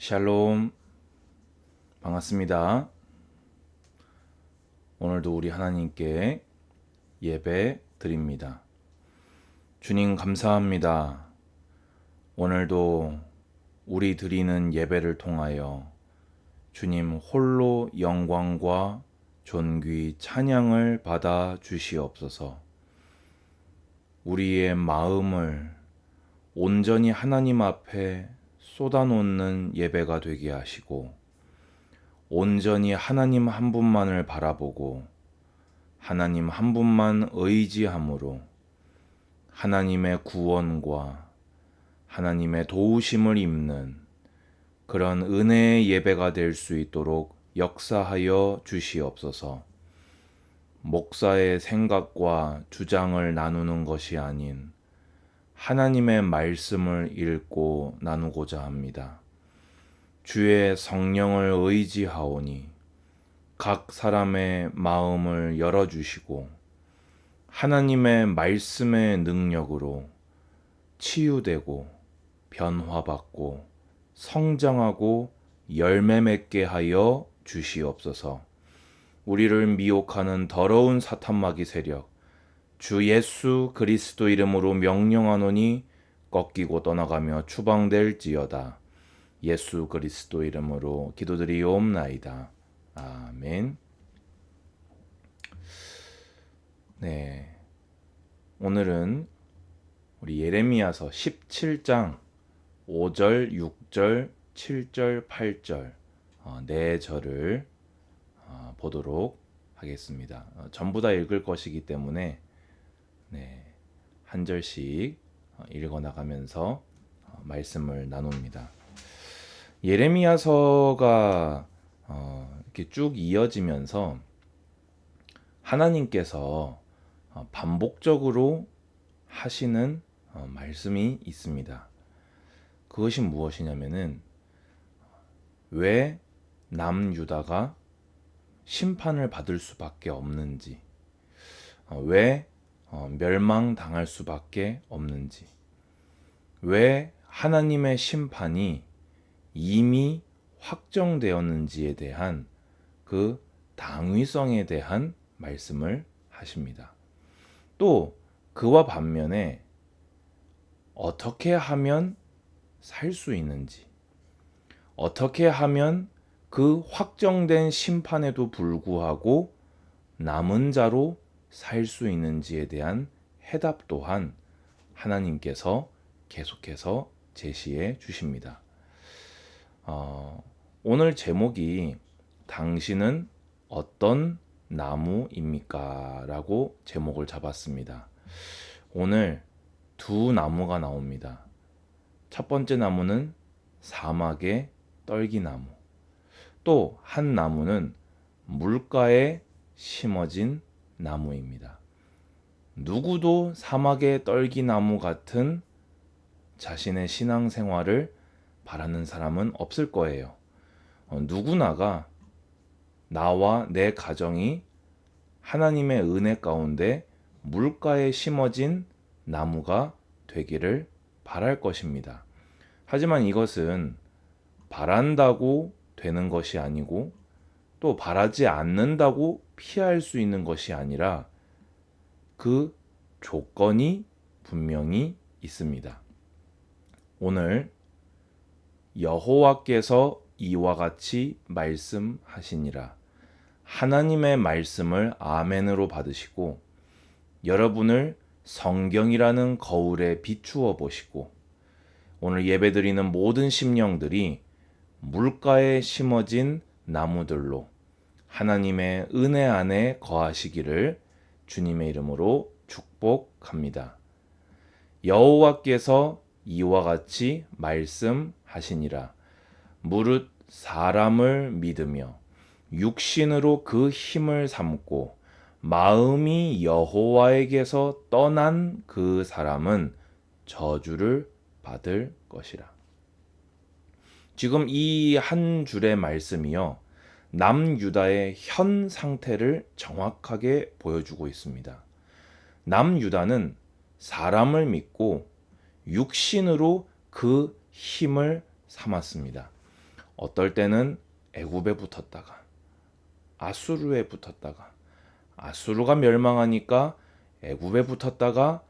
샬롬, 반갑습니다. 오늘도 우리 하나님께 예배 드립니다. 주님 감사합니다. 오늘도 우리 드리는 예배를 통하여 주님 홀로 영광과 존귀 찬양을 받아 주시옵소서. 우리의 마음을 온전히 하나님 앞에 쏟아놓는 예배가 되게 하시고 온전히 하나님 한 분만을 바라보고 하나님 한 분만 의지함으로 하나님의 구원과 하나님의 도우심을 입는 그런 은혜의 예배가 될 수 있도록 역사하여 주시옵소서. 목사의 생각과 주장을 나누는 것이 아닌 하나님의 말씀을 읽고 나누고자 합니다. 주의 성령을 의지하오니 각 사람의 마음을 열어주시고 하나님의 말씀의 능력으로 치유되고 변화받고 성장하고 열매 맺게 하여 주시옵소서. 우리를 미혹하는 더러운 사탄마귀 세력 주 예수 그리스도 이름으로 명령하노니 꺾이고 떠나가며 추방될지어다. 예수 그리스도 이름으로 기도드리옵나이다. 아멘. 네, 오늘은 우리 예레미야서 17장 5절, 6절, 7절, 8절 네 절을 보도록 하겠습니다. 전부 다 읽을 것이기 때문에 한 절씩 읽어 나가면서 말씀을 나눕니다. 예레미야서가 이렇게 쭉 이어지면서 하나님께서 반복적으로 하시는 말씀이 있습니다. 그것이 무엇이냐면은 왜 남유다가 심판을 받을 수밖에 없는지, 왜 멸망당할 수밖에 없는지, 왜 하나님의 심판이 이미 확정되었는지에 대한 그 당위성에 대한 말씀을 하십니다. 또 그와 반면에 어떻게 하면 살 수 있는지, 어떻게 하면 그 확정된 심판에도 불구하고 남은 자로 살 수 있는지에 대한 해답 또한 하나님께서 계속해서 제시해 주십니다. 오늘 제목이 당신은 어떤 나무입니까? 라고 제목을 잡았습니다. 오늘 두 나무가 나옵니다. 첫 번째 나무는 사막의 떨기나무, 또 한 나무는 물가에 심어진 나무입니다. 누구도 사막의 떨기나무 같은 자신의 신앙생활을 바라는 사람은 없을 거예요. 누구나가 나와 내 가정이 하나님의 은혜 가운데 물가에 심어진 나무가 되기를 바랄 것입니다. 하지만 이것은 바란다고 되는 것이 아니고 또 바라지 않는다고 피할 수 있는 것이 아니라 그 조건이 분명히 있습니다. 오늘 여호와께서 이와 같이 말씀하시니라. 하나님의 말씀을 아멘으로 받으시고 여러분을 성경이라는 거울에 비추어 보시고 오늘 예배드리는 모든 심령들이 물가에 심어진 나무들로 하나님의 은혜 안에 거하시기를 주님의 이름으로 축복합니다. 여호와께서 이와 같이 말씀하시니라. 무릇 사람을 믿으며 육신으로 그 힘을 삼고 마음이 여호와에게서 떠난 그 사람은 저주를 받을 것이라. 지금 이 한 줄의 말씀이요, 남유다의 현 상태를 정확하게 보여주고 있습니다. 남유다는 사람을 믿고 육신으로 그 힘을 삼았습니다. 어떨 때는 애굽에 붙었다가 아수르에 붙었다가 아수르가 멸망하니까 애굽에 붙었다가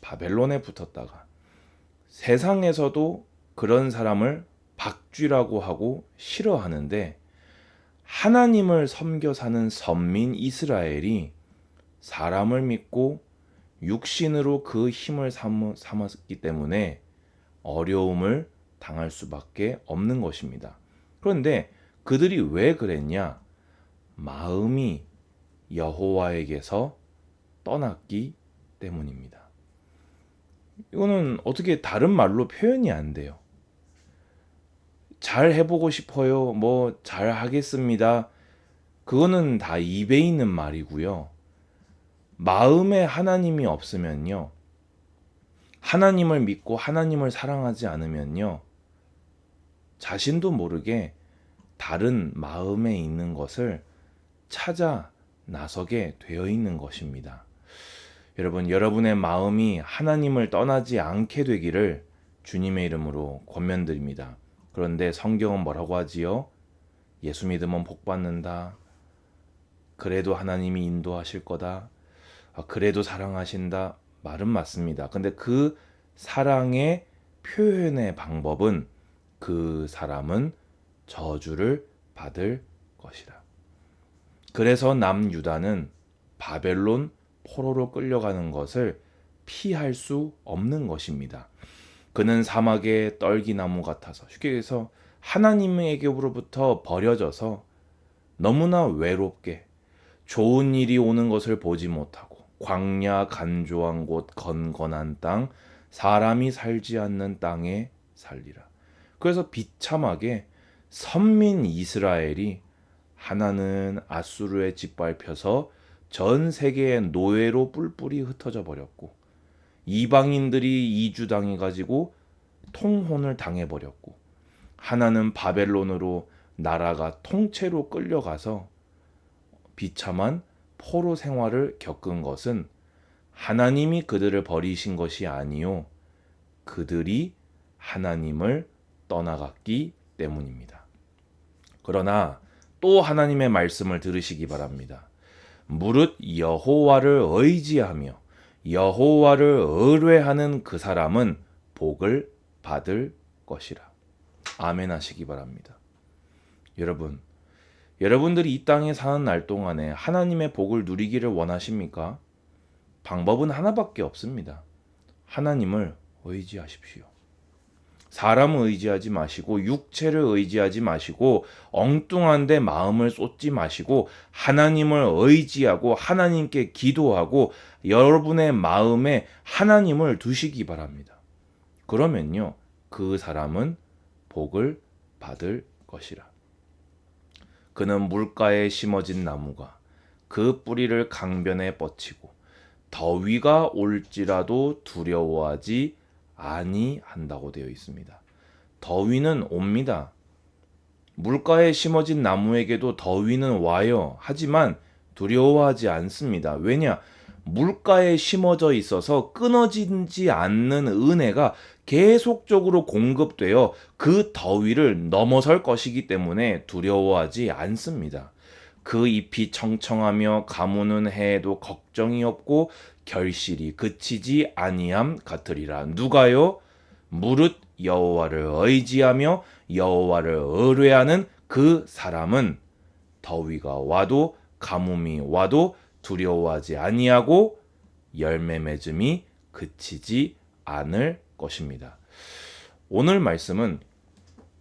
바벨론에 붙었다가 세상에서도 그런 사람을 박쥐라고 하고 싫어하는데 하나님을 섬겨 사는 선민 이스라엘이 사람을 믿고 육신으로 그 힘을 삼았기 때문에 어려움을 당할 수밖에 없는 것입니다. 그런데 그들이 왜 그랬냐? 마음이 여호와에게서 떠났기 때문입니다. 이거는 어떻게 다른 말로 표현이 안 돼요. 잘 해보고 싶어요. 뭐 잘 하겠습니다. 그거는 다 입에 있는 말이고요. 마음에 하나님이 없으면요. 하나님을 믿고 하나님을 사랑하지 않으면요. 자신도 모르게 다른 마음에 있는 것을 찾아 나서게 되어 있는 것입니다. 여러분, 여러분의 마음이 하나님을 떠나지 않게 되기를 주님의 이름으로 권면드립니다. 그런데 성경은 뭐라고 하지요? 예수 믿으면 복 받는다. 그래도 하나님이 인도하실 거다. 그래도 사랑하신다. 말은 맞습니다. 근데 그 사랑의 표현의 방법은 그 사람은 저주를 받을 것이라. 그래서 남유다는 바벨론 포로로 끌려가는 것을 피할 수 없는 것입니다. 그는 사막의 떨기나무 같아서 쉽게 얘기해서 하나님에게로부터 버려져서 너무나 외롭게 좋은 일이 오는 것을 보지 못하고 광야 간조한 곳 건건한 땅 사람이 살지 않는 땅에 살리라. 그래서 비참하게 선민 이스라엘이 하나는 아수르에 짓밟혀서 전 세계의 노예로 뿔뿔이 흩어져 버렸고 이방인들이 이주당해 가지고 통혼을 당해 버렸고 하나는 바벨론으로 나라가 통째로 끌려가서 비참한 포로 생활을 겪은 것은 하나님이 그들을 버리신 것이 아니요 그들이 하나님을 떠나갔기 때문입니다. 그러나 또 하나님의 말씀을 들으시기 바랍니다. 무릇 여호와를 의지하며 여호와를 의뢰하는 그 사람은 복을 받을 것이라. 아멘 하시기 바랍니다. 여러분들이 이 땅에 사는 날 동안에 하나님의 복을 누리기를 원하십니까? 방법은 하나밖에 없습니다. 하나님을 의지하십시오. 사람을 의지하지 마시고 육체를 의지하지 마시고 엉뚱한데 마음을 쏟지 마시고 하나님을 의지하고 하나님께 기도하고 여러분의 마음에 하나님을 두시기 바랍니다. 그러면요 그 사람은 복을 받을 것이라. 그는 물가에 심어진 나무가 그 뿌리를 강변에 뻗치고 더위가 올지라도 두려워하지 아니한다고 되어 있습니다. 더위는 옵니다. 물가에 심어진 나무에게도 더위는 와요. 하지만 두려워하지 않습니다. 왜냐? 물가에 심어져 있어서 끊어지지 않는 은혜가 계속적으로 공급되어 그 더위를 넘어설 것이기 때문에 두려워하지 않습니다. 그 잎이 청청하며 가무는 해에도 걱정이 없고 결실이 그치지 아니함 같으리라. 누가요? 무릇 여호와를 의지하며 여호와를 의뢰하는 그 사람은 더위가 와도 가뭄이 와도 두려워하지 아니하고 열매 맺음이 그치지 않을 것입니다. 오늘 말씀은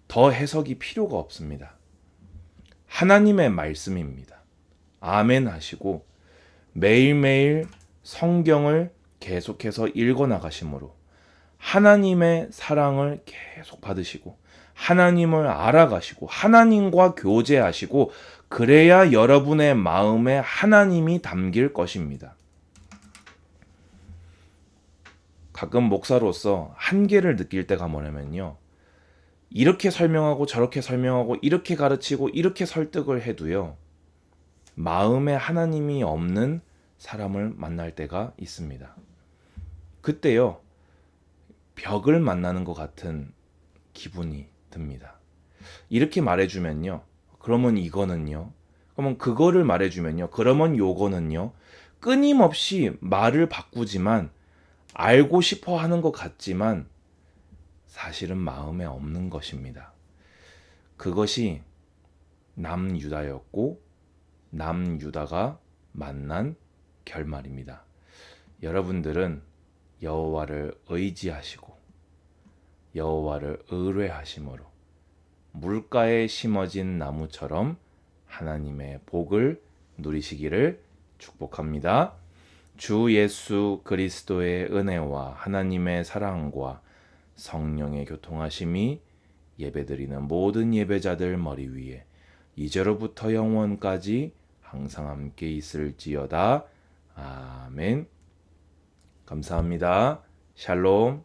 더 해석이 필요가 없습니다. 하나님의 말씀입니다. 아멘 하시고 매일매일 성경을 계속해서 읽어 나가심으로 하나님의 사랑을 계속 받으시고 하나님을 알아가시고 하나님과 교제하시고 그래야 여러분의 마음에 하나님이 담길 것입니다. 가끔 목사로서 한계를 느낄 때가 뭐냐면요. 이렇게 설명하고 저렇게 설명하고 이렇게 가르치고 이렇게 설득을 해도요. 마음에 하나님이 없는 사람을 만날 때가 있습니다. 그때요. 벽을 만나는 것 같은 기분이 듭니다. 이렇게 말해주면요. 그러면 이거는요. 그러면 그거를 말해주면요. 그러면 요거는요. 끊임없이 말을 바꾸지만 알고 싶어 하는 것 같지만 사실은 마음에 없는 것입니다. 그것이 남유다였고 남유다가 만난 결말입니다. 여러분들은 여호와를 의지하시고 여호와를 의뢰하심으로 물가에 심어진 나무처럼 하나님의 복을 누리시기를 축복합니다. 주 예수 그리스도의 은혜와 하나님의 사랑과 성령의 교통하심이 예배드리는 모든 예배자들 머리 위에 이제로부터 영원까지 항상 함께 있을지어다. 아멘. 감사합니다. 샬롬.